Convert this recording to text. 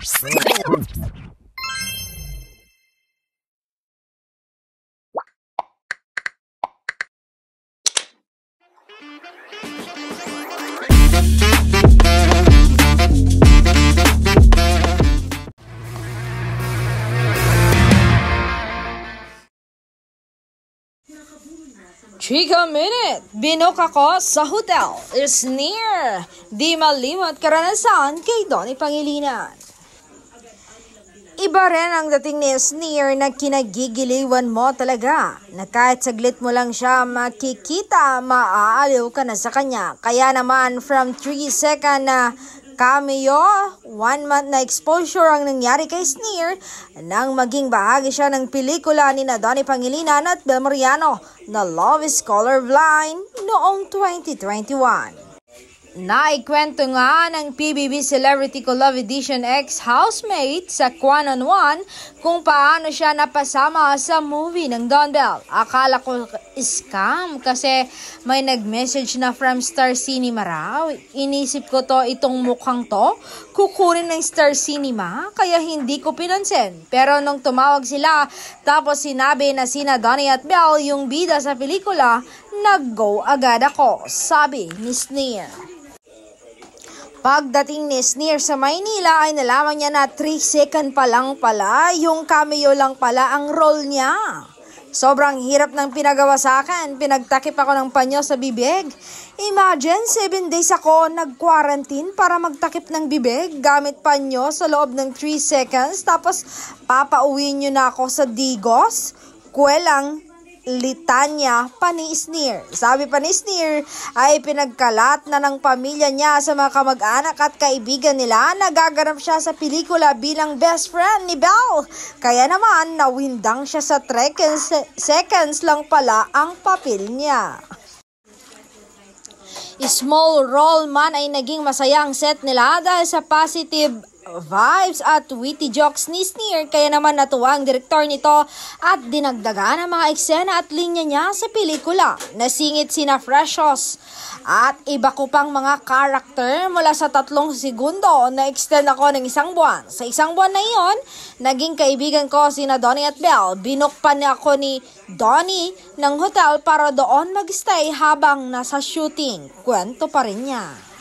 Chika Minute, binok ako sa hotel is near. Di malimot karanasan kay Donnie Pangilinan. Iba rin ang dating ni Sneer na kinagigiliwan mo talaga. Na kahit saglit mo lang siya makikita, maaaliw ka na sa kanya. Kaya naman from 3-second na cameo, 1 month na exposure ang nangyari kay Sneer nang maging bahagi siya ng pelikula ni Donnie Pangilinan at Bel Mariano na Love is Colorblind noong 2021. Naikwento nga ng PBB Celebrity Collab Edition ex-housemate sa Kwan-on-One kung paano siya napasama sa movie ng Don Bell. Akala ko scam kasi may nag-message na from Star Cinema raw. Inisip ko itong mukhang to, kukunin ng Star Cinema, kaya hindi ko pinansin. Pero nung tumawag sila, tapos sinabi na sina Donnie at Bell yung bida sa pelikula, nag-go agad ako, sabi ni Sneer. Pagdating ni Sneer sa Maynila ay nalaman niya na 3-second pa lang pala, yung cameo lang pala ang role niya. Sobrang hirap ng pinagawa sa akin, pinagtakip ako ng panyo sa bibig. Imagine, 7 days ako nag-quarantine para magtakip ng bibig gamit panyo sa loob ng 3 seconds, tapos papauwi niyo na ako sa Digos? Kwelang litanya pa ni Sneer. Sabi pa ni Sneer ay pinagkalat na ng pamilya niya sa mga kamag-anak at kaibigan nila na gaganap siya sa pelikula bilang best friend ni Belle. Kaya naman nawindang siya sa 3 seconds lang pala ang papel niya. Small role man ay naging masaya ang set nila dahil sa positive vibes at witty jokes ni Sneer, kaya naman natuwa ang direktor nito at dinagdagan ang mga eksena at linya niya sa pelikula. Nasingit sina Freshos at iba ko pang mga karakter mula sa 3 segundo na extend ako ng 1 buwan. Sa 1 buwan na iyon, naging kaibigan ko sina Donnie at Bell. Binook pa niya ako ni Donnie ng hotel para doon magstay habang nasa shooting. Kwento pa rin niya.